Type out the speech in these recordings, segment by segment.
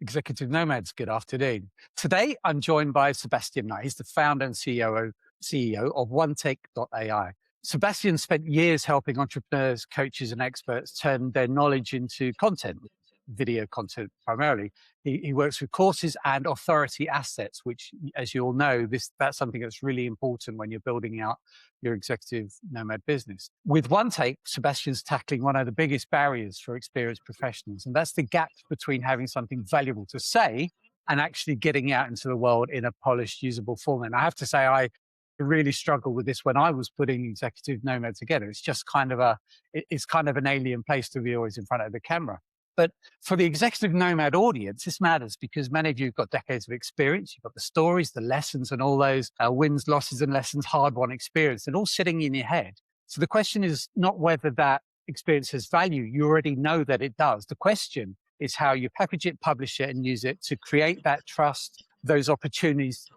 Executive Nomads, good afternoon. Today, I'm joined by Sebastian Knight. He's the founder and CEO of OneTake AI. Sebastian spent years helping entrepreneurs, coaches, and experts turn their knowledge into content, video content primarily. He works with courses and authority assets, which, as you all know, that's something that's really important when you're building out your executive nomad business. With OneTake, Sebastian's tackling one of the biggest barriers for experienced professionals, and that's the gap between having something valuable to say and actually getting out into the world in a polished, usable format. And I have to say, I really struggled with this when I was putting Executive Nomad together. It's just it's kind of an alien place to be always in front of the camera. But for the executive nomad audience, this matters because many of you have got decades of experience. You've got the stories, the lessons, and all those wins, losses, and lessons, hard-won experience, and all sitting in your head. So the question is not whether that experience has value. You already know that it does. The question is how you package it, publish it, and use it to create that trust, those opportunities,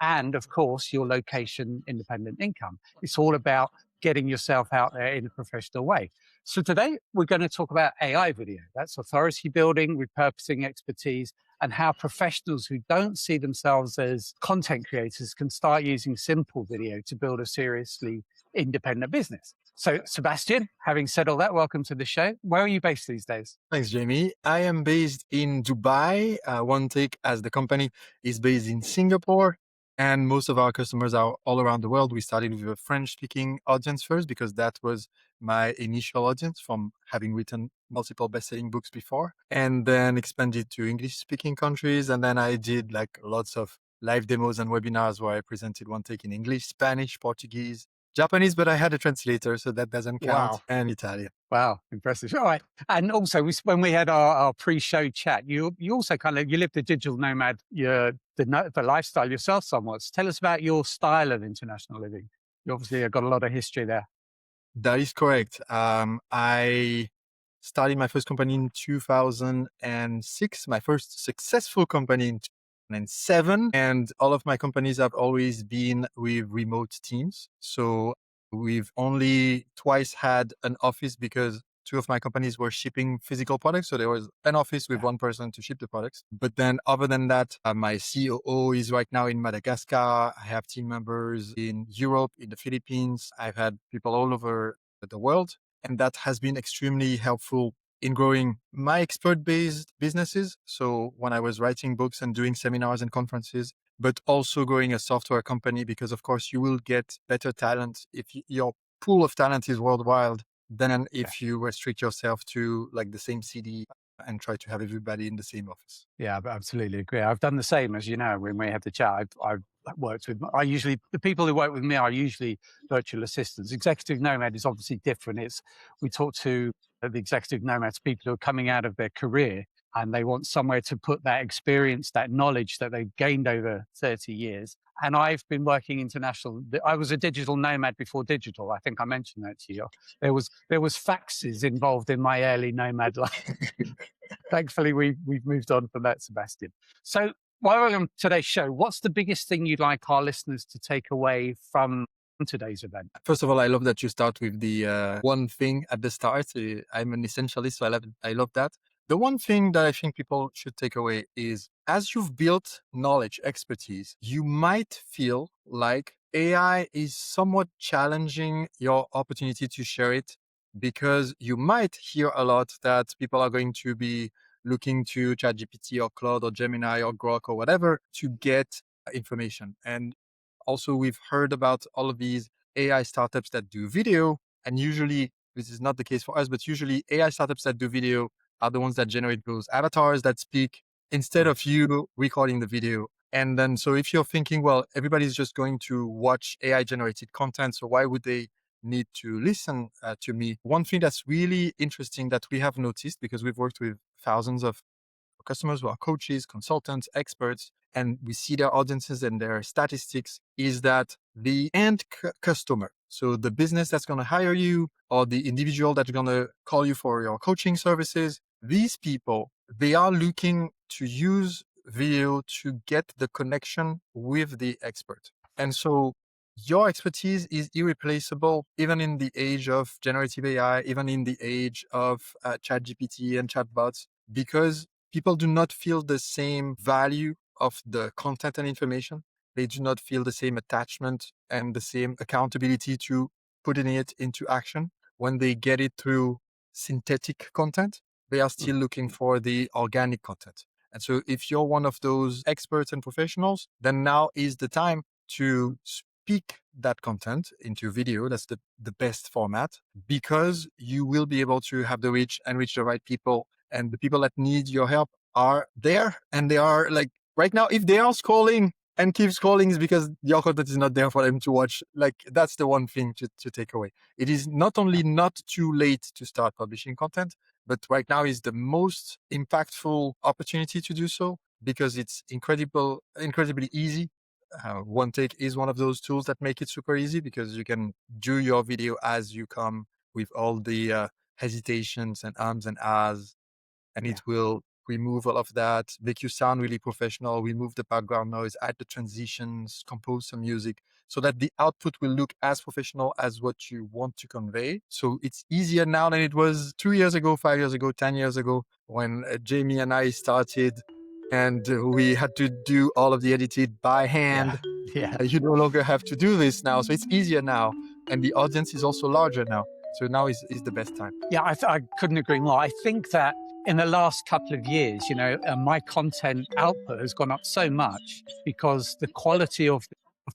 and of course, your location independent income. It's all about getting yourself out there in a professional way. So today we're going to talk about AI video. That's authority building, repurposing expertise, and how professionals who don't see themselves as content creators can start using simple video to build a seriously independent business. So Sebastian, having said all that, welcome to the show. Where are you based these days? Thanks, Jamie. I am based in Dubai. OneTake, as the company, is based in Singapore. And most of our customers are all around the world. We started with a French-speaking audience first because that was my initial audience from having written multiple best-selling books before, and then expanded to English-speaking countries. And then I did like lots of live demos and webinars where I presented OneTake in English, Spanish, Portuguese, Japanese, but I had a translator, so that doesn't count, Wow. and Italian. Wow, impressive. All right. And also, when we had our pre-show chat, you also you lived the digital nomad, the lifestyle yourself somewhat. So tell us about your style of international living. You obviously have got a lot of history there. That is correct. I started my first company in 2006, my first successful company in 2007. And all of my companies have always been with remote teams. So we've only twice had an office because two of my companies were shipping physical products. So there was an office with one person to ship the products. But then other than that, my COO is right now in Madagascar. I have team members in Europe, in the Philippines. I've had people all over the world. And that has been extremely helpful in growing my expert-based businesses. So when I was writing books and doing seminars and conferences, but also growing a software company, because of course you will get better talent if your pool of talent is worldwide than if you restrict yourself to like the same city and try to have everybody in the same office. Yeah, I absolutely agree. I've done the same, as you know, when we have the chat. I've worked with, the people who work with me are usually virtual assistants. Executive Nomad is obviously different. We talk to the executive nomads, people who are coming out of their career and they want somewhere to put that experience, that knowledge that they've gained over 30 years. And I've been working international. I was a digital nomad before digital. I think I mentioned that to you. There was faxes involved in my early nomad life. Thankfully, we've moved on from that, Sebastian. So while we're on today's show, what's the biggest thing you'd like our listeners to take away from today's event? First of all, I love that you start with the one thing at the start. I'm an essentialist, so I love that. The one thing that I think people should take away is as you've built knowledge, expertise, you might feel like AI is somewhat challenging your opportunity to share it because you might hear a lot that people are going to be looking to ChatGPT or Claude or Gemini or Grok or whatever to get information. And also, we've heard about all of these AI startups that do video, and usually this is not the case for us, but usually AI startups that do video are the ones that generate those avatars that speak instead of you recording the video. And then, so if you're thinking, well, everybody's just going to watch AI generated content, so why would they need to listen to me? One thing that's really interesting that we have noticed, because we've worked with thousands of customers who are coaches, consultants, experts, and we see their audiences and their statistics, is that the end customer, so the business that's going to hire you or the individual that's going to call you for your coaching services, these people, they are looking to use video to get the connection with the expert. And so your expertise is irreplaceable, even in the age of generative AI, even in the age of ChatGPT and chatbots, because people do not feel the same value of the content and information. They do not feel the same attachment and the same accountability to putting it into action when they get it through synthetic content. They are still looking for the organic content. And so if you're one of those experts and professionals, then now is the time to speak that content into video. That's the best format, because you will be able to have the reach and reach the right people. And the people that need your help are there. And they are like right now, if they are scrolling and keep scrolling, is because your content is not there for them to watch. Like that's the one thing to take away. It is not only not too late to start publishing content, but right now is the most impactful opportunity to do so, because it's incredibly easy. OneTake is one of those tools that make it super easy, because you can do your video as you come with all the hesitations and ums and ahs, and Yeah. it will remove all of that, make you sound really professional, remove the background noise, add the transitions, compose some music, so that the output will look as professional as what you want to convey. So it's easier now than it was 2 years ago, 5 years ago, 10 years ago, when Jamie and I started, and we had to do all of the editing by Yeah. hand. Yeah. You no longer have to do this now. So it's easier now. And the audience is also larger now. So now is the best time. Yeah, I couldn't agree more. I think that in the last couple of years, my content output has gone up so much because the quality of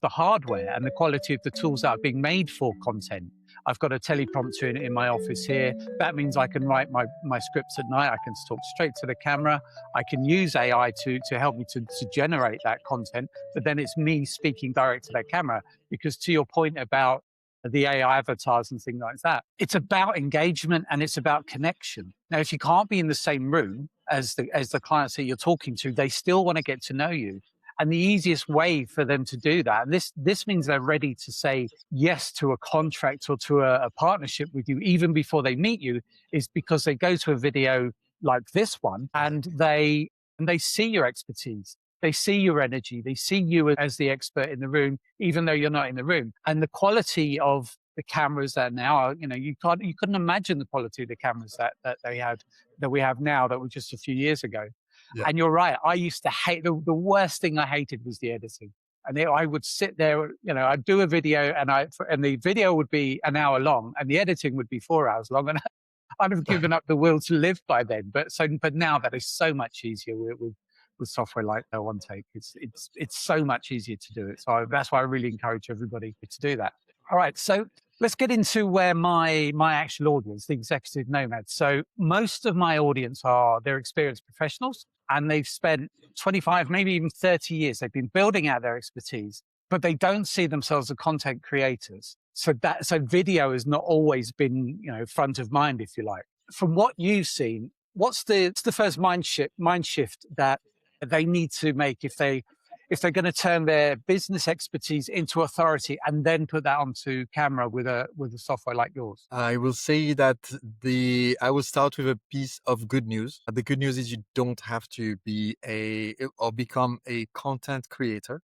the hardware and the quality of the tools that are being made for content. I've got a teleprompter in my office here. That means I can write my scripts at night. I can talk straight to the camera. I can use AI to help me to generate that content, but then it's me speaking direct to that camera. Because to your point about the AI avatars and things like that. It's about engagement and it's about connection. Now, if you can't be in the same room as the clients that you're talking to, they still want to get to know you. And the easiest way for them to do that, and this means they're ready to say yes to a contract or to a partnership with you even before they meet you, is because they go to a video like this one and they see your expertise. They see your energy. They see you as the expert in the room, even though you're not in the room. And the quality of the cameras that now are, you couldn't imagine the quality of the cameras that we have now that were just a few years ago. Yeah. And you're right. I used to hate the worst thing I hated was the editing. And I would sit there, I'd do a video and the video would be an hour long and the editing would be 4 hours long. And I'd have given up the will to live by then. But now that is so much easier with software like OneTake. It's so much easier to do it. So that's why I really encourage everybody to do that. All right, so let's get into where my actual audience, the executive nomads. So most of my audience they're experienced professionals, and they've spent 25, maybe even 30 years. They've been building out their expertise, but they don't see themselves as content creators. So video has not always been, front of mind, if you like. From what you've seen, what's the first mind shift that they need to make if they're going to turn their business expertise into authority and then put that onto camera with a software like yours? I will say that I will start with a piece of good news. The good news is you don't have to be or become a content creator.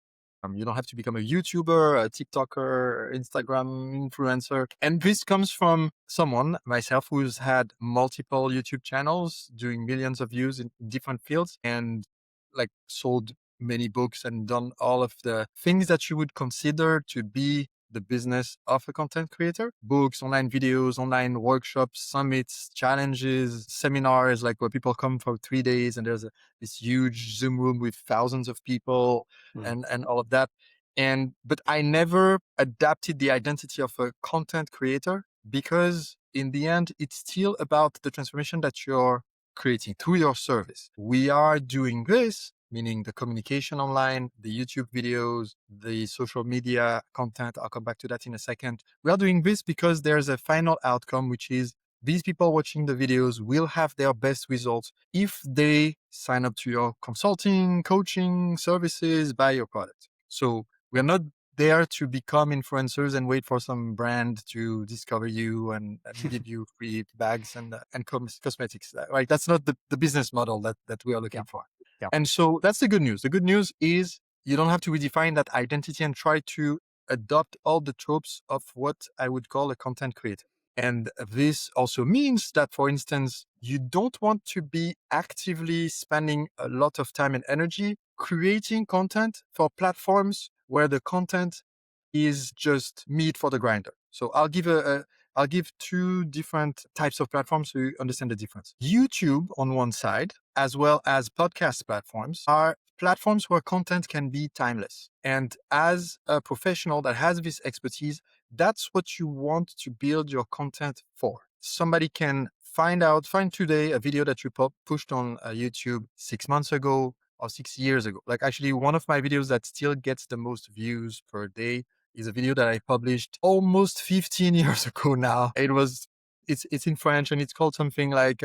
You don't have to become a YouTuber, a TikToker, Instagram influencer. And this comes from someone, myself, who's had multiple YouTube channels doing millions of views in different fields, and like sold many books and done all of the things that you would consider to be the business of a content creator: books, online videos, online workshops, summits, challenges, seminars, like where people come for 3 days and there's this huge Zoom room with thousands of people and all of that. But I never adapted the identity of a content creator, because in the end, it's still about the transformation that you're creating through your service. We are doing this, meaning the communication online, the YouTube videos, the social media content. I'll come back to that in a second. We are doing this because there's a final outcome, which is these people watching the videos will have their best results if they sign up to your consulting, coaching services, buy your product. So we're not there to become influencers and wait for some brand to discover you and give you free bags and cosmetics. Right? That's not the business model that we are looking for. Yeah. And so that's the good news. The good news is you don't have to redefine that identity and try to adopt all the tropes of what I would call a content creator. And this also means that, for instance, you don't want to be actively spending a lot of time and energy creating content for platforms where the content is just meat for the grinder. So I'll give two different types of platforms so you understand the difference. YouTube on one side, as well as podcast platforms, are platforms where content can be timeless. And as a professional that has this expertise, that's what you want to build your content for. Somebody can find today a video that you pushed on YouTube 6 months ago or 6 years ago. Like actually one of my videos that still gets the most views per day is a video that I published almost 15 years ago now. It's in French and it's called something like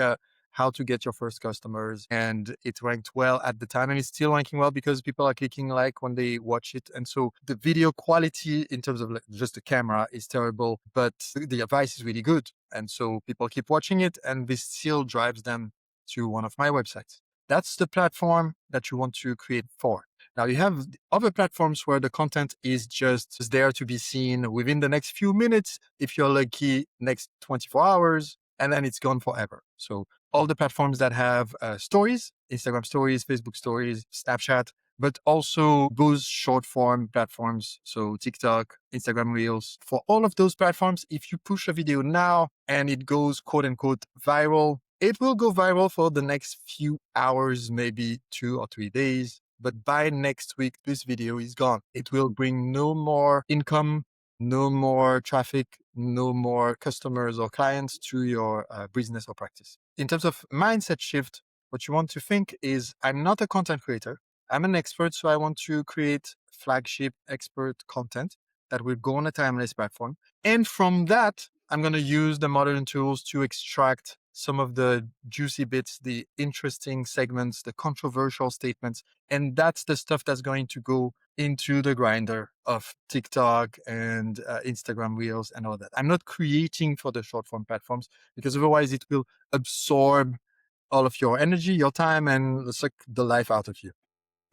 how to get your first customers. And it ranked well at the time and it's still ranking well because people are clicking like when they watch it. And so the video quality in terms of like just the camera is terrible, but the advice is really good. And so people keep watching it and this still drives them to one of my websites. That's the platform that you want to create for. Now you have other platforms where the content is just there to be seen within the next few minutes, if you're lucky, next 24 hours, and then it's gone forever. So all the platforms that have stories, Instagram stories, Facebook stories, Snapchat, but also those short form platforms. So TikTok, Instagram Reels. For all of those platforms, if you push a video now and it goes quote unquote viral, it will go viral for the next few hours, maybe 2 or 3 days. But by next week, this video is gone. It will bring no more income, no more traffic, no more customers or clients to your business or practice. In terms of mindset shift, what you want to think is, I'm not a content creator. I'm an expert, so I want to create flagship expert content that will go on a timeless platform. And from that, I'm going to use the modern tools to extract some of the juicy bits, the interesting segments, the controversial statements. And that's the stuff that's going to go into the grinder of TikTok and Instagram Reels and all that. I'm not creating for the short form platforms because otherwise it will absorb all of your energy, your time, and suck the life out of you.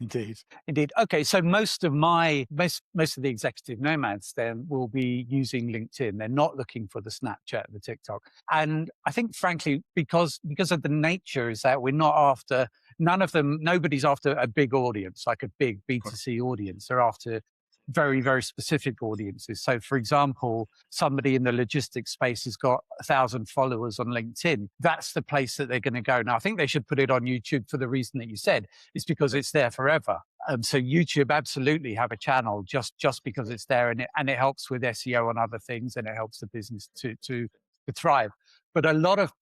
Indeed. Indeed. Okay. So most of the executive nomads then will be using LinkedIn. They're not looking for the Snapchat, the TikTok. And I think frankly, because of the nature is that we're not after nobody's after a big audience, like a big B2C audience. They're after very, very specific audiences. So for example, somebody in the logistics space has got 1,000 followers on LinkedIn. That's the place that they're going to go. Now, I think they should put it on YouTube for the reason that you said. It's because it's there forever. So YouTube absolutely have a channel just because it's there, and it helps with SEO and other things, and it helps the business to thrive. But a lot of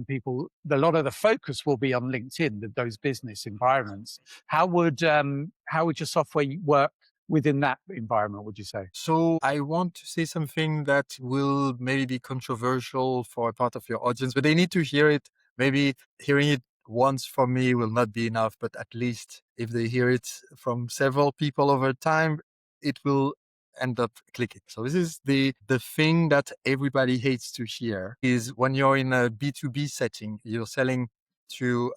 people, a lot of the focus will be on LinkedIn, those business environments. How would your software work within that environment, would you say? So I want to say something that will maybe be controversial for a part of your audience, but they need to hear it. Maybe hearing it once from me will not be enough, but at least if they hear it from several people over time, it will end up clicking. So this is the thing that everybody hates to hear is when you're in a B2B setting, you're selling to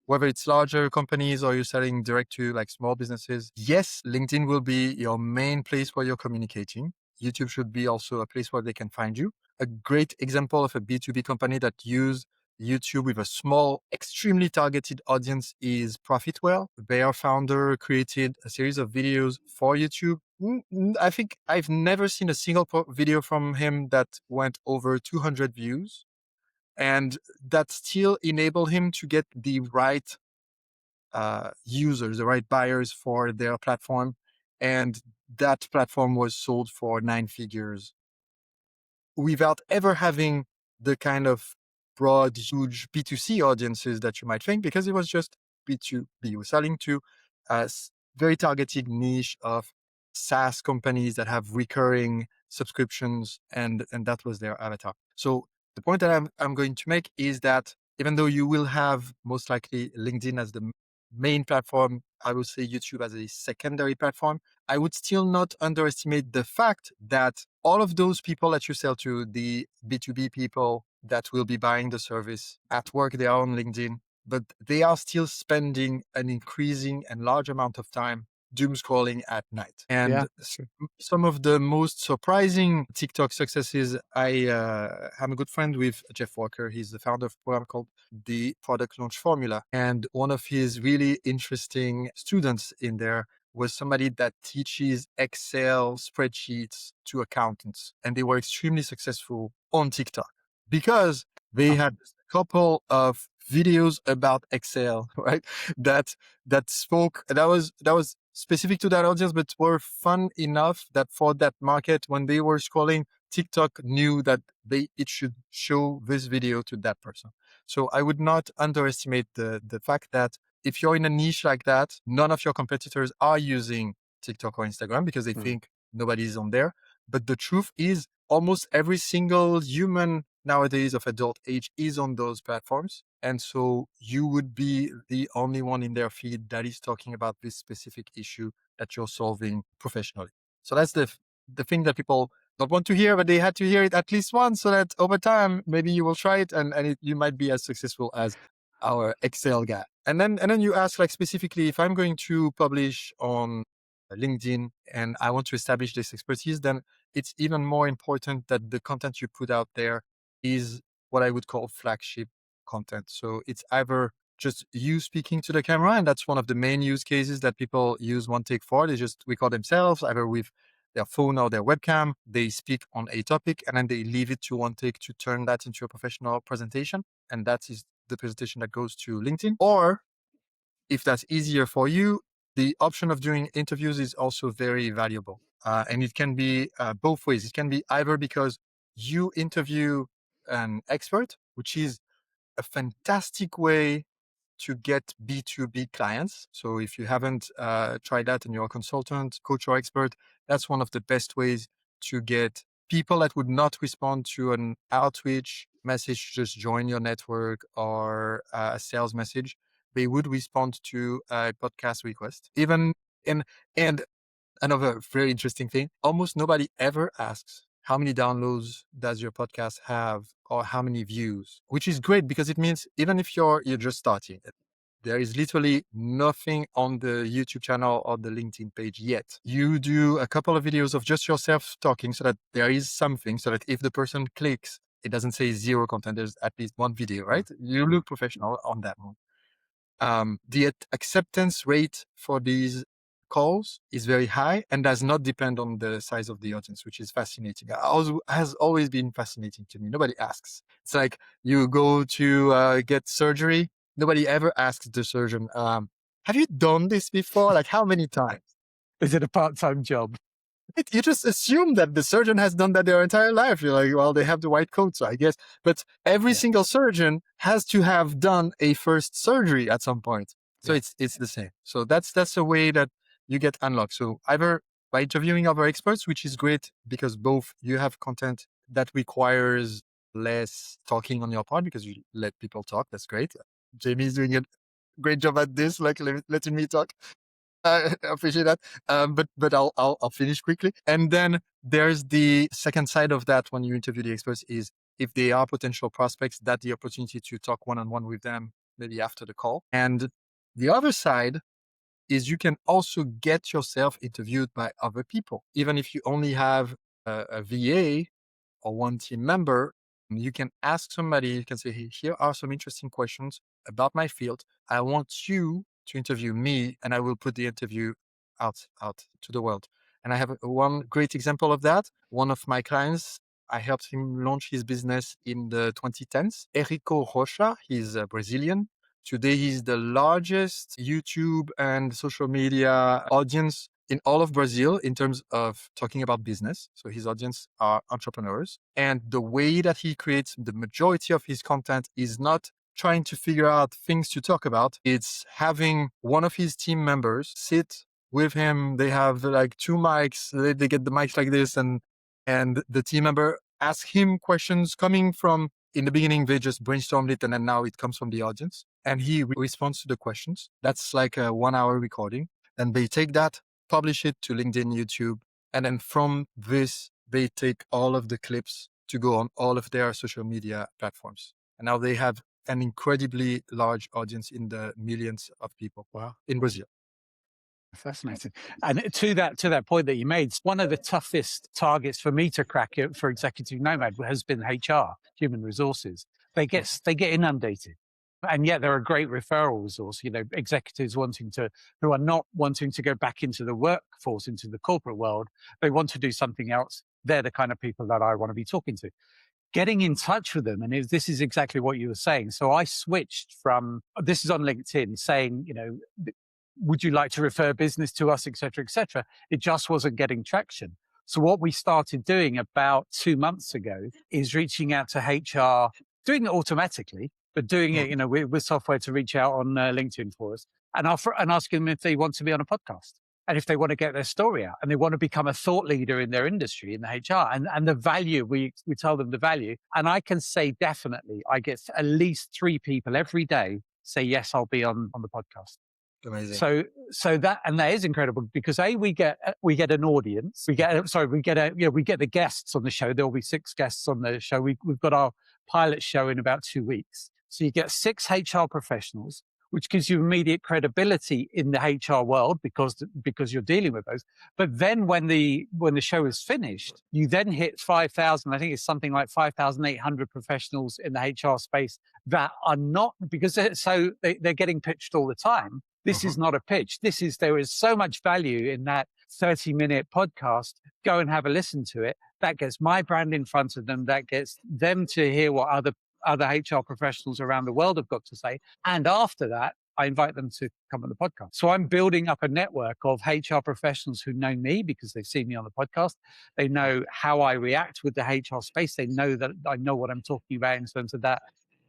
whether it's larger companies or you're selling direct to like small businesses. Yes, LinkedIn will be your main place where you're communicating. YouTube should be also a place where they can find you. A great example of a B2B company that use YouTube with a small, extremely targeted audience is Profitwell. Their founder created a series of videos for YouTube. I think I've never seen a single video from him that went over 200 views. And that still enabled him to get the right users, the right buyers for their platform. And that platform was sold for 9 figures without ever having the kind of broad, huge B2C audiences that you might think, because it was just B2B. He was selling to a very targeted niche of SaaS companies that have recurring subscriptions, and that was their avatar. So the point that I'm going to make is that even though you will have most likely LinkedIn as the main platform, I would say YouTube as a secondary platform, I would still not underestimate the fact that all of those people that you sell to, the B2B people that will be buying the service at work, they are on LinkedIn, but they are still spending an increasing and large amount of time doom scrolling at night. Yeah. And some of the most surprising TikTok successes, I'm a good friend with Jeff Walker. He's the founder of a program called the Product Launch Formula. And one of his really interesting students in there was somebody that teaches Excel spreadsheets to accountants. And they were extremely successful on TikTok because they Oh, had a couple of videos about Excel, right? That spoke, that was specific to that audience, but were fun enough that for that market, when they were scrolling, TikTok knew that it should show this video to that person. So I would not underestimate the fact that if you're in a niche like that, none of your competitors are using TikTok or Instagram because they mm, think nobody's on there. But the truth is, almost every single human nowadays of adult age is on those platforms. And so you would be the only one in their feed that is talking about this specific issue that you're solving professionally. So that's the thing that people don't want to hear, but they had to hear it at least once so that over time, maybe you will try it and you might be as successful as our Excel guy. And then you ask like specifically, if I'm going to publish on LinkedIn and I want to establish this expertise, then it's even more important that the content you put out there is what I would call flagship content. So it's either just you speaking to the camera, and that's one of the main use cases that people use OneTake for. They just record themselves either with their phone or their webcam. They speak on a topic and then they leave it to OneTake to turn that into a professional presentation. And that is the presentation that goes to LinkedIn. Or if that's easier for you, the option of doing interviews is also very valuable. And it can be both ways. It can be either because you interview an expert, which is a fantastic way to get B2B clients. So if you haven't tried that and you're a consultant, coach, or expert, that's one of the best ways to get people that would not respond to an outreach message, just join your network, or a sales message. They would respond to a podcast request. Even in, and another very interesting thing, almost nobody ever asks how many downloads does your podcast have or how many views, which is great because it means even if you're just starting, there is literally nothing on the YouTube channel or the LinkedIn page yet. You do a couple of videos of just yourself talking so that there is something, so that if the person clicks, it doesn't say zero content. There's at least one video, mm. right? You look professional on that one. The acceptance rate for these calls is very high and does not depend on the size of the audience, which is fascinating. Has always been fascinating to me. Nobody asks. It's like you go to get surgery. Nobody ever asks the surgeon, have you done this before? Like how many times? Is it a part-time job? You just assume that the surgeon has done that their entire life. You're like, well, they have the white coat, so I guess. But every Yeah. single surgeon has to have done a first surgery at some point. So Yeah. it's the same. So that's a way that you get unlocked. So either by interviewing other experts, which is great because both you have content that requires less talking on your part because you let people talk. That's great. Jamie's doing a great job at this, like letting me talk. I appreciate that. But I'll finish quickly. And then there's the second side of that when you interview the experts is if they are potential prospects, that the opportunity to talk one-on-one with them, maybe after the call. And the other side is you can also get yourself interviewed by other people. Even if you only have a VA or one team member, you can ask somebody, you can say, hey, here are some interesting questions about my field. I want you to interview me and I will put the interview out to the world. And I have one great example of that. One of my clients, I helped him launch his business in the 2010s. Erico Rocha, he's a Brazilian. Today, he's the largest YouTube and social media audience in all of Brazil in terms of talking about business. So his audience are entrepreneurs. And the way that he creates the majority of his content is not trying to figure out things to talk about. It's having one of his team members sit with him. They have like two mics. They get the mics like this, and the team member asks him questions coming from, in the beginning, they just brainstormed it, and then now it comes from the audience. And he responds to the questions. That's like a 1 hour recording. And they take that, publish it to LinkedIn, YouTube. And then from this, they take all of the clips to go on all of their social media platforms. And now they have an incredibly large audience in the millions of people Wow. in Brazil. Fascinating. And to that point that you made, one of the toughest targets for me to crack it for Executive Nomad has been HR, human resources. They get inundated. And yet they're a great referral resource, executives who are not wanting to go back into the workforce, into the corporate world. They want to do something else. They're the kind of people that I want to be talking to. Getting in touch with them. And this is exactly what you were saying. So I switched from, this is on LinkedIn, saying, would you like to refer business to us, et cetera, et cetera. It just wasn't getting traction. So what we started doing about 2 months ago is reaching out to HR, doing it automatically, but doing it, with software to reach out on LinkedIn for us and asking them if they want to be on a podcast and if they want to get their story out and they want to become a thought leader in their industry, in the HR and the value, we tell them the value. And I can say definitely, I get at least 3 people every day say, yes, I'll be on the podcast. Amazing. So that is incredible because we get an audience. We get the guests on the show. There'll be 6 guests on the show. We've got our pilot show in about 2 weeks. So you get 6 HR professionals, which gives you immediate credibility in the HR world because you're dealing with those. But then when the show is finished, you then hit 5,000. I think it's something like 5,800 professionals in the HR space that are not, because they're getting pitched all the time. This is not a pitch. There is so much value in that 30-minute podcast. Go and have a listen to it. That gets my brand in front of them. That gets them to hear what other HR professionals around the world have got to say. And after that, I invite them to come on the podcast. So I'm building up a network of HR professionals who know me because they've seen me on the podcast. They know how I react with the HR space. They know that I know what I'm talking about in terms of that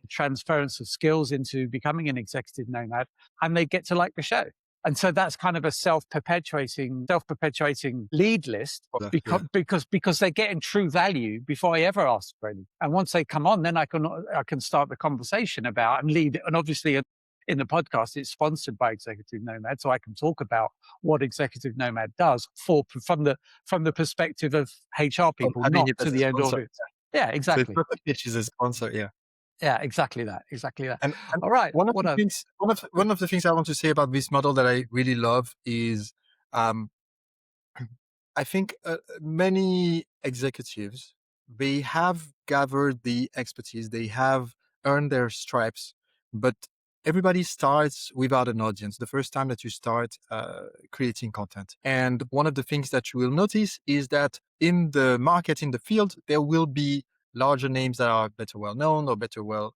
transference of skills into becoming an executive nomad, and they get to like the show. And so that's kind of a self-perpetuating lead list because they're getting true value before I ever ask for any. And once they come on, then I can start the conversation about and lead. And obviously in the podcast, it's sponsored by Executive Nomad. So I can talk about what Executive Nomad does from the perspective of HR people, not to the end audience. Yeah, exactly. So she's a sponsor, yeah. Yeah, exactly that. And all right. One of the things I want to say about this model that I really love is, I think many executives, they have gathered the expertise, they have earned their stripes, but everybody starts without an audience the first time that you start creating content. And one of the things that you will notice is that in the market, in the field, there will be larger names that are better well known or better well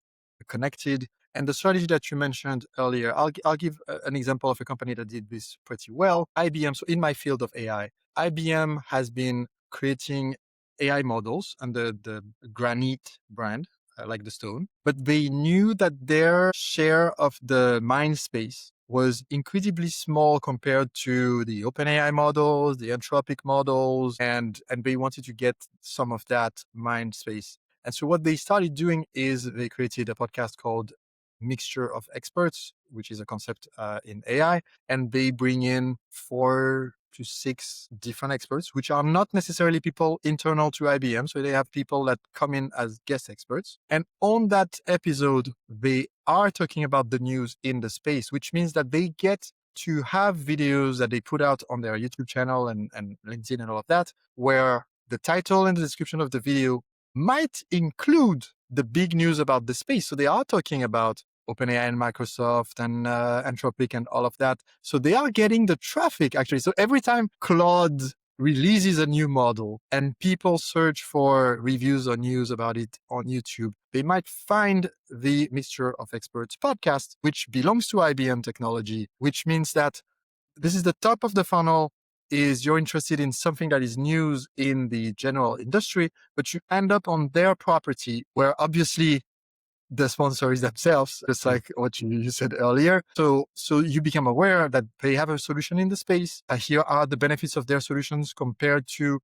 connected. And the strategy that you mentioned earlier, I'll give an example of a company that did this pretty well. IBM. So in my field of AI, IBM has been creating AI models under the Granite brand, like the stone, but they knew that their share of the mind space was incredibly small compared to the OpenAI models, the Anthropic models, and they wanted to get some of that mind space. And so what they started doing is they created a podcast called Mixture of Experts, which is a concept in AI, and they bring in 4 to 6 different experts, which are not necessarily people internal to IBM. So they have people that come in as guest experts. And on that episode, they are talking about the news in the space, which means that they get to have videos that they put out on their YouTube channel and LinkedIn and all of that, where the title and the description of the video might include the big news about the space. So they are talking about OpenAI and Microsoft and Anthropic and all of that. So they are getting the traffic actually. So every time Claude releases a new model and people search for reviews or news about it on YouTube, they might find the Mixture of Experts podcast, which belongs to IBM technology, which means that this is the top of the funnel. Is you're interested in something that is news in the general industry, but you end up on their property where obviously the sponsor is themselves, just like what you said earlier. So you become aware that they have a solution in the space. Here are the benefits of their solutions compared to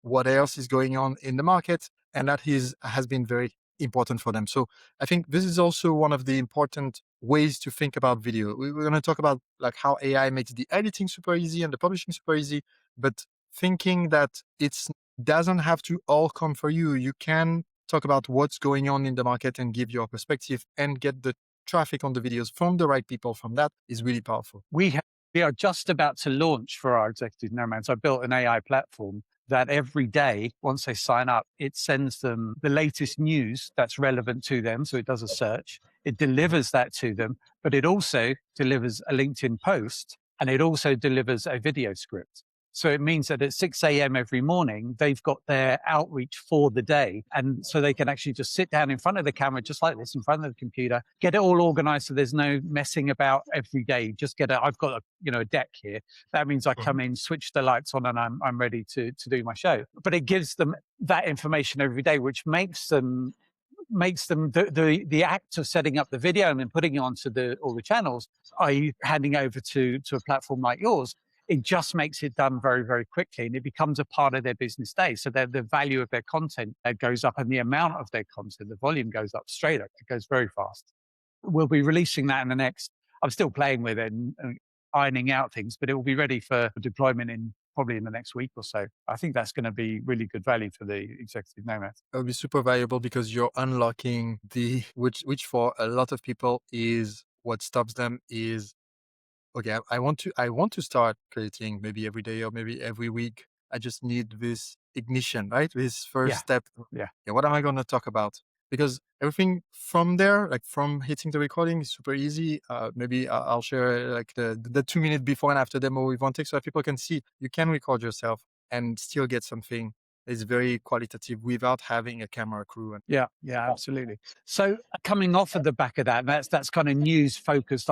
what else is going on in the market. And that has been very important for them. So I think this is also one of the important ways to think about video. We're going to talk about like how AI makes the editing super easy and the publishing super easy, but thinking that it doesn't have to all come for you. You can talk about what's going on in the market and give your perspective and get the traffic on the videos from the right people from that is really powerful. We We are just about to launch for our executive nomads. I built an AI platform that every day, once they sign up, it sends them the latest news that's relevant to them. So it does a search, it delivers that to them, but it also delivers a LinkedIn post and it also delivers a video script. So it means that at 6 a.m. every morning, they've got their outreach for the day. And so they can actually just sit down in front of the camera, just like this, in front of the computer, get it all organized so there's no messing about every day. Just get it. I've got a deck here. That means I come in, switch the lights on, and I'm ready to do my show. But it gives them that information every day, which makes them the act of setting up the video and then putting it onto all the channels, i.e. handing over to a platform like yours, it just makes it done very, very quickly and it becomes a part of their business day. So the value of their content goes up and the amount of their content, the volume goes up straight up. It goes very fast. We'll be releasing that in the next, I'm still playing with it and ironing out things, but it will be ready for deployment in probably in the next week or so. I think that's going to be really good value for the executive nomads. It will be super valuable because you're unlocking which for a lot of people is what stops them is, okay, I want to start creating maybe every day or maybe every week. I just need this ignition, right? This first Yeah. step. Yeah. Yeah, what am I going to talk about? Because everything from there, like from hitting the recording, is super easy. Maybe I'll share like the 2 minute before and after demo with OneTake so that people can see you can record yourself and still get something that is very qualitative without having a camera crew. And Yeah, yeah, absolutely. So coming off of the back of that, that's kind of news focused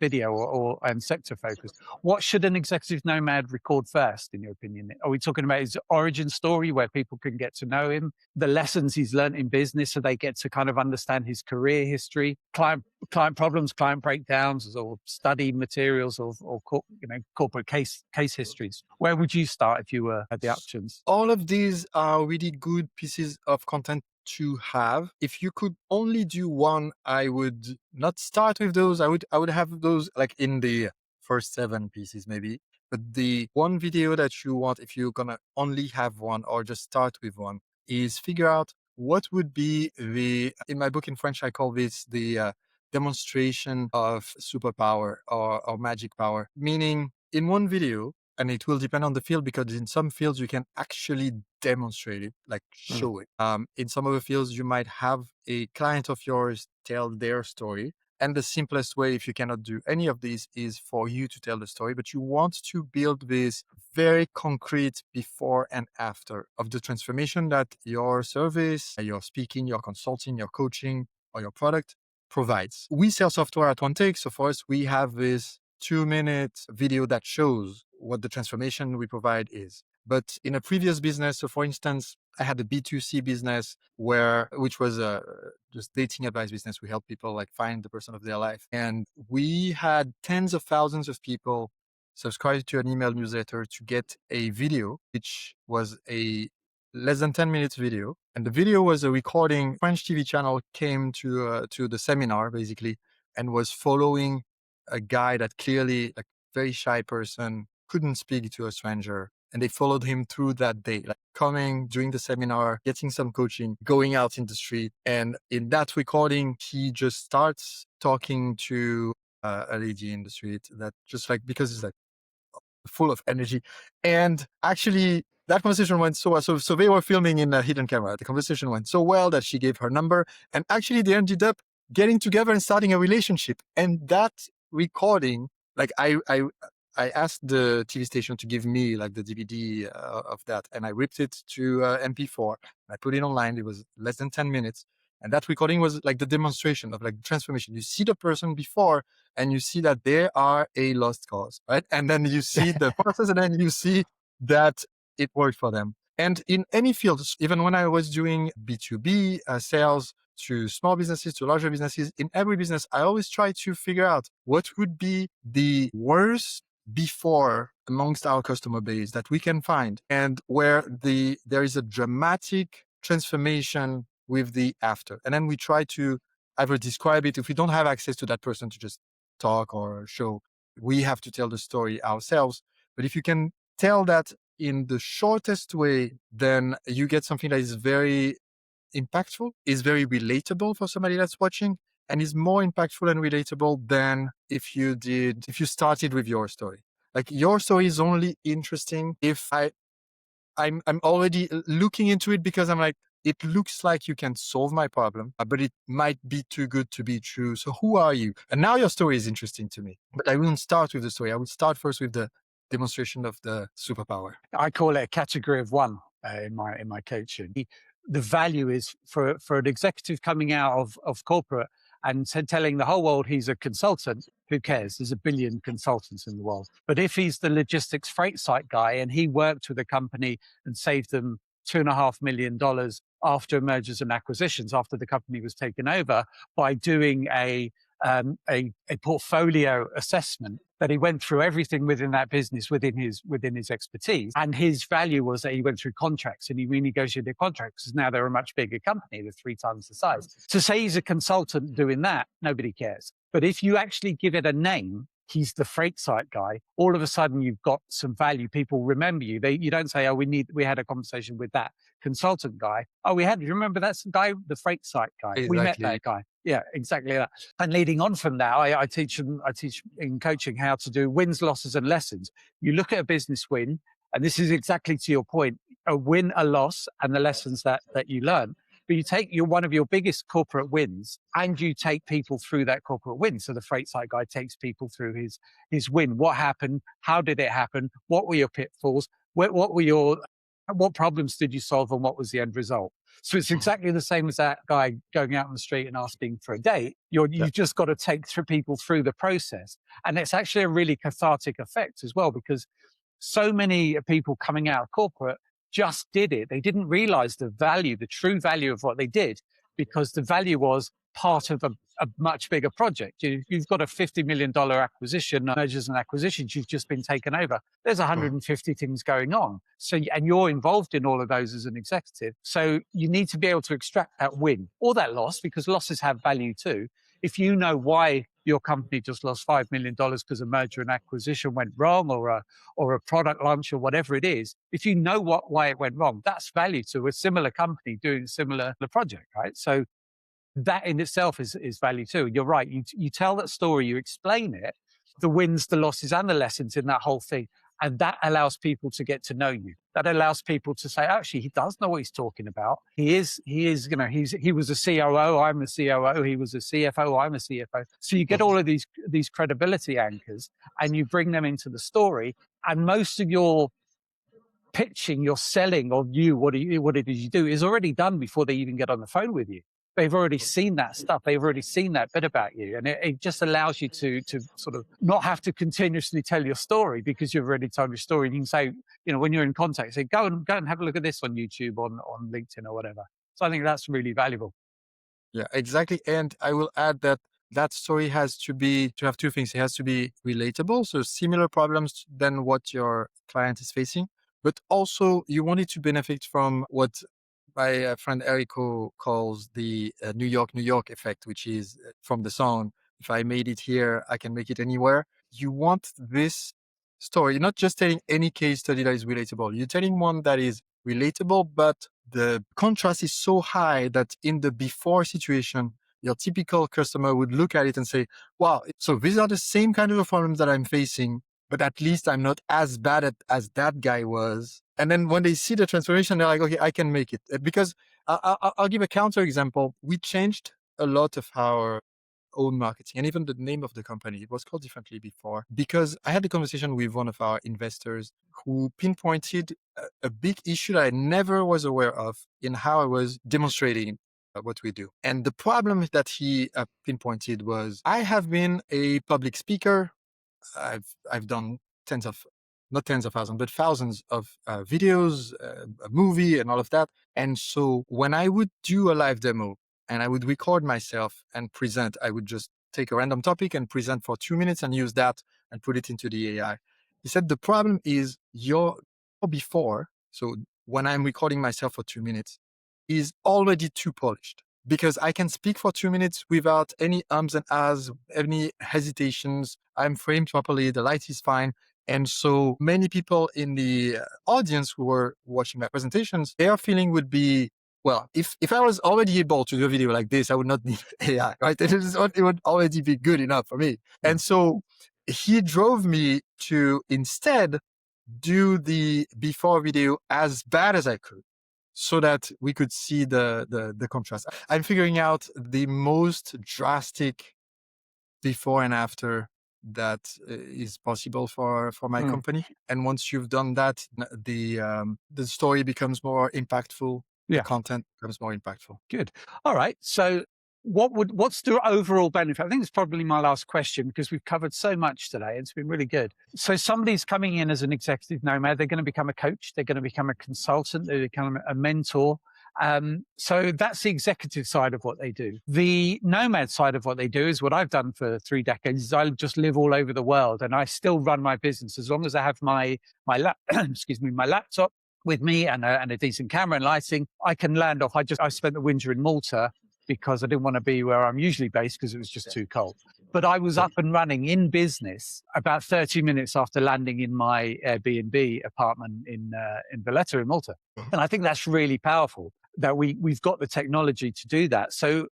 video or and sector focused. What should an executive nomad record first, in your opinion? Are we talking about his origin story where people can get to know him, the lessons he's learned in business, so they get to kind of understand his career history, client problems, client breakdowns, or study materials, or corporate case histories? Where would you start if you were at the options? all of these are really good pieces of content to have. If you could only do one, I would not start with those. I would have those like in the first 7 pieces maybe. But the one video that you want, if you're gonna only have one or just start with one, is figure out what would be in my book in French, I call this the demonstration of superpower or magic power. Meaning in one video, and it will depend on the field because in some fields you can actually demonstrate it, like show it. In some other fields, you might have a client of yours tell their story. And the simplest way, if you cannot do any of these, is for you to tell the story. But you want to build this very concrete before and after of the transformation that your service, your speaking, your consulting, your coaching, or your product provides. We sell software at OneTake. So for us, we have this 2 minute video that shows what the transformation we provide is. But in a previous business, so for instance, I had a B2C business which was a just dating advice business. We help people like find the person of their life. And we had tens of thousands of people subscribe to an email newsletter to get a video, which was a less than 10 minutes video. And the video was a recording. French TV channel came to the seminar basically and was following a guy that clearly, like, very shy person, couldn't speak to a stranger. And they followed him through that day, like coming, doing the seminar, getting some coaching, going out in the street. And in that recording, he just starts talking to a lady in the street that just like, because it's like full of energy. And actually, that conversation went so well. So they were filming in a hidden camera. The conversation went so well that she gave her number. And actually, they ended up getting together and starting a relationship. And that recording, like I asked the TV station to give me like the DVD of that, and I ripped it to MP4. I put it online. It was less than 10 minutes. And that recording was like the demonstration of like the transformation. You see the person before and you see that they are a lost cause, right? And then you see the process and then you see that it worked for them. And in any field, even when I was doing B2B sales to small businesses, to larger businesses, in every business, I always try to figure out what would be the worst before amongst our customer base that we can find, and where there is a dramatic transformation with the after. And then we try to either describe it. If we don't have access to that person to just talk or show, we have to tell the story ourselves. But if you can tell that in the shortest way, then you get something that is very impactful, is very relatable for somebody that's watching, and is more impactful and relatable than if you started with your story. Like your story is only interesting if I'm already looking into it because I'm like, it looks like you can solve my problem, but it might be too good to be true. So who are you? And now your story is interesting to me, but I wouldn't start with the story. I would start first with the demonstration of the superpower. I call it a category of one in my coaching. The value is for an executive coming out of corporate and telling the whole world he's a consultant. Who cares? There's a billion consultants in the world. But if he's the logistics freight site guy and he worked with a company and saved them $2.5 million after mergers and acquisitions, after the company was taken over, by doing a portfolio assessment, that he went through everything within that business within his expertise, and his value was that he went through contracts and he renegotiated contracts because now they're a much bigger company, they're 3 times the size. To say he's a consultant doing that, nobody cares. But if you actually give it a name, he's the freight site guy, all of a sudden you've got some value. People remember you. You don't say, oh, we had a conversation with that consultant guy. Oh, you remember that guy, the freight site guy? Exactly. We met that guy. Yeah, exactly that. And leading on from that, I teach in coaching how to do wins, losses, and lessons. You look at a business win, and this is exactly to your point, a win, a loss, and the lessons that you learn. But you take one of your biggest corporate wins and you take people through that corporate win. So the freight site guy takes people through his win. What happened? How did it happen? What were your pitfalls? What problems did you solve and what was the end result? So it's exactly the same as that guy going out on the street and asking for a date. You've just got to take people through the process. And it's actually a really cathartic effect as well, because so many people coming out of corporate just did it. They didn't realize the true value of what they did, because the value was part of a much bigger project. You've got a $50 million acquisition, mergers and acquisitions, you've just been taken over. There's 150 things going on. And you're involved in all of those as an executive. So you need to be able to extract that win or that loss, because losses have value too. If you know why your company just lost $5 million because a merger and acquisition went wrong, or a product launch, or whatever it is, if you know why it went wrong, that's value to a similar company doing a similar project, right? So that in itself is value too. You're right. You tell that story, you explain it, the wins, the losses, and the lessons in that whole thing. And that allows people to get to know you. That allows people to say, actually, he does know what he's talking about. He was a COO, I'm a COO. He was a CFO, I'm a CFO. So you get all of these credibility anchors and you bring them into the story. And most of your pitching, your selling of what it is you do is already done before they even get on the phone with you. They've already seen that stuff. They've already seen that bit about you. And it just allows you to sort of not have to continuously tell your story, because you've already told your story. And you can say, when you're in contact, say, go and have a look at this on YouTube, on LinkedIn or whatever. So I think that's really valuable. Yeah, exactly. And I will add that story has to have two things. It has to be relatable, so similar problems than what your client is facing, but also you want it to benefit from what my friend Erico calls the New York effect, which is from the song, if I made it here, I can make it anywhere. You want this story, you're not just telling any case study that is relatable. You're telling one that is relatable, but the contrast is so high that in the before situation, your typical customer would look at it and say, wow, so these are the same kind of problems that I'm facing, but at least I'm not as bad as that guy was. And then when they see the transformation, they're like, okay, I can make it. Because I'll give a counter example. We changed a lot of our own marketing and even the name of the company. It was called differently before, because I had a conversation with one of our investors who pinpointed a big issue that I never was aware of in how I was demonstrating what we do. And the problem that he pinpointed was, I have been a public speaker. I've done not tens of thousands, but thousands of videos, a movie and all of that. And so when I would do a live demo and I would record myself and present, I would just take a random topic and present for 2 minutes and use that and put it into the AI. He said, the problem is before, so when I'm recording myself for 2 minutes, is already too polished, because I can speak for 2 minutes without any ums and ahs, any hesitations. I'm framed properly. The light is fine. And so many people in the audience who were watching my presentations, their feeling would be, Well, if I was already able to do a video like this, I would not need AI, right? It would already be good enough for me. Mm. And so he drove me to instead do the before video as bad as I could so that we could see the contrast. I'm figuring out the most drastic before and after that is possible for my Mm. company. And once you've done that, the story becomes more impactful. The Yeah. content becomes more impactful. Good. All right. So what's the overall benefit? I think it's probably my last question because we've covered so much today. It's been really good. So somebody's coming in as an executive nomad, they're going to become a coach, they're going to become a consultant, they become a mentor. So that's the executive side of what they do. The nomad side of what they do is what I've done for 3 decades. Is I just live all over the world and I still run my business as long as I have excuse me, my laptop with me and a decent camera and lighting. I can land off. I spent the winter in Malta because I didn't want to be where I'm usually based because it was just too cold. But I was up and running in business about 30 minutes after landing in my Airbnb apartment in Valletta in Malta. And I think that's really powerful that we've got the technology to do that. So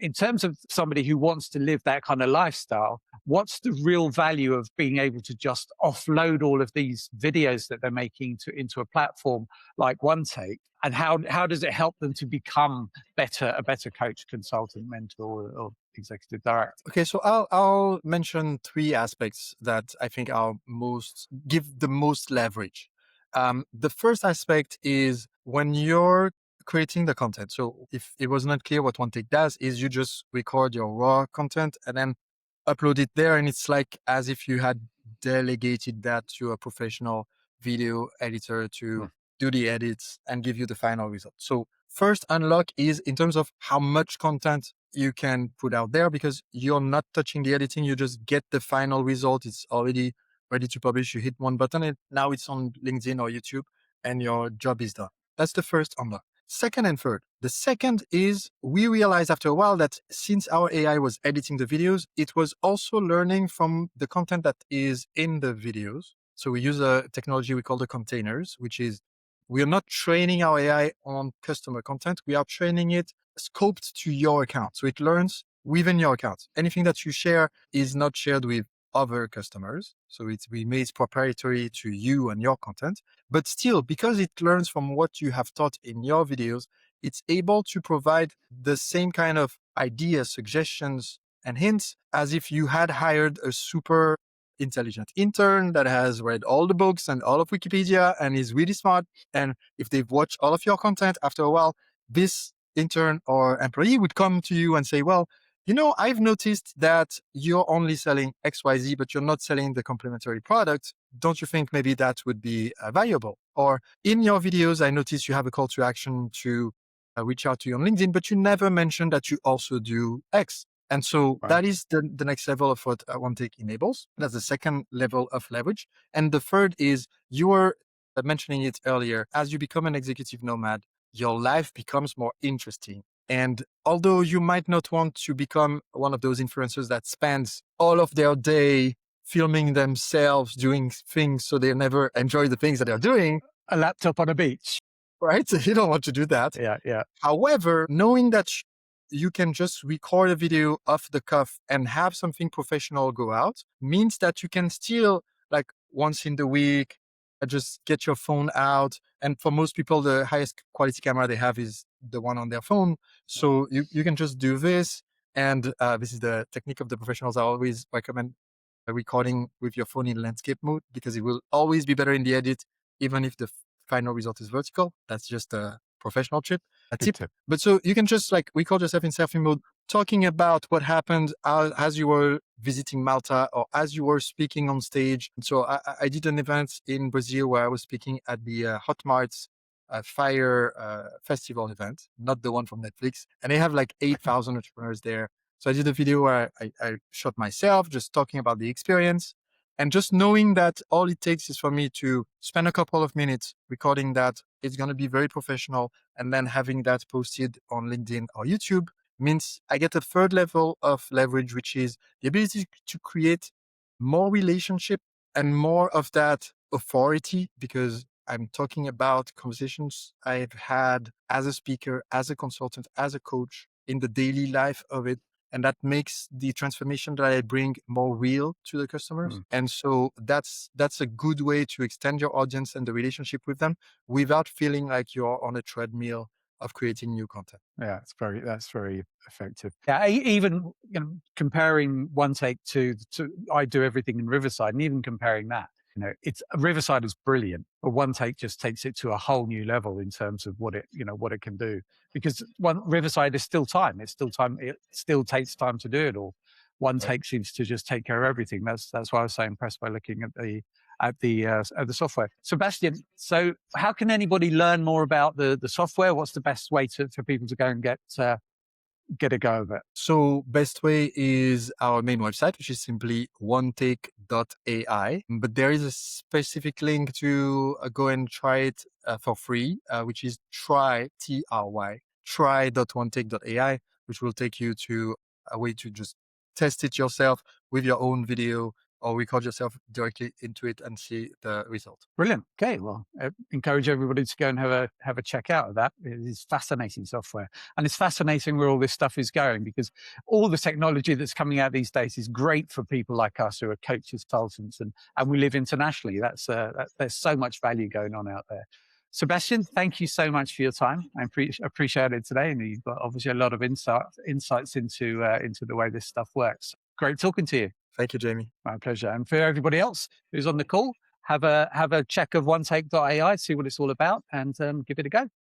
in terms of somebody who wants to live that kind of lifestyle, what's the real value of being able to just offload all of these videos that they're making into a platform like OneTake? And how does it help them to become a better coach, consultant, mentor, or executive director? Okay, so I'll mention 3 aspects that I think are give the most leverage. The first aspect is when you're creating the content. So if it was not clear what OneTake does, is you just record your raw content and then upload it there, and it's like as if you had delegated that to a professional video editor to do the edits and give you the final result. So first unlock is in terms of how much content you can put out there, because you're not touching the editing. You just get the final result. It's already ready to publish. You hit one button and now it's on LinkedIn or YouTube and your job is done. That's the first unlock. Second and third. The second is we realized after a while that since our AI was editing the videos, it was also learning from the content that is in the videos. So we use a technology we call the containers, which is we are not training our AI on customer content. We are training it scoped to your account. So it learns within your account. Anything that you share is not shared with other customers. So it remains proprietary to you and your content. But still, because it learns from what you have taught in your videos, it's able to provide the same kind of ideas, suggestions, and hints as if you had hired a super intelligent intern that has read all the books and all of Wikipedia and is really smart. And if they've watched all of your content after a while, this intern or employee would come to you and say, well, I've noticed that you're only selling XYZ, but you're not selling the complementary product. Don't you think maybe that would be valuable? Or in your videos, I noticed you have a call to action to reach out to you on LinkedIn, but you never mentioned that you also do X. And so Right. that is the next level of what OneTake enables. That's the second level of leverage. And the third is you were mentioning it earlier. As you become an executive nomad, your life becomes more interesting. And although you might not want to become one of those influencers that spends all of their day filming themselves doing things so they never enjoy the things that they're doing, A laptop on a beach. right? So you don't want to do that. Yeah, yeah. However, knowing that you can just record a video off the cuff and have something professional go out means that you can still, like once in the week, just get your phone out. And for most people, the highest quality camera they have is the one on their phone. So you can just do this. And this is the technique of the professionals. I always recommend recording with your phone in landscape mode because it will always be better in the edit, even if the final result is vertical. That's just a professional a Good tip. tip. But so you can just like record yourself in selfie mode, talking about what happened as you were visiting Malta or as you were speaking on stage. So I did an event in Brazil where I was speaking at the Hot Mart's Fire Festival event, not the one from Netflix. And they have like 8,000 entrepreneurs there. So I did a video where I shot myself just talking about the experience and just knowing that all it takes is for me to spend a couple of minutes recording that. It's going to be very professional. And then having that posted on LinkedIn or YouTube means I get a third level of leverage, which is the ability to create more relationship and more of that authority, because I'm talking about conversations I've had as a speaker, as a consultant, as a coach in the daily life of it. And that makes the transformation that I bring more real to the customers. Mm. And so that's a good way to extend your audience and the relationship with them without feeling like you're on a treadmill of creating new content. Yeah, that's very effective. Yeah, even comparing one take to I do everything in Riverside, and even comparing that, it's Riverside is brilliant, but one take just takes it to a whole new level in terms of what it can do. Because one Riverside is still time. It's still time. It still takes time to do it all. One Right. take seems to just take care of everything. That's why I was so impressed by looking at the software. Sebastian, so how can anybody learn more about the software? What's the best way for people to go and get a go of it? So best way is our main website, which is simply OneTake.ai. But there is a specific link to go and try it for free, which is try.onetake.ai, which will take you to a way to just test it yourself with your own video or record yourself directly into it and see the result. Brilliant. Okay, well, encourage everybody to go and have a check out of that. It is fascinating software, and it's fascinating where all this stuff is going, because all the technology that's coming out these days is great for people like us who are coaches, consultants, and we live internationally. There's so much value going on out there. Sebastian, thank you so much for your time. I appreciate it today, and you've got obviously a lot of insights into the way this stuff works. Great talking to you. Thank you, Jamie. My pleasure. And for everybody else who's on the call, have a check of onetake.ai, see what it's all about, and give it a go.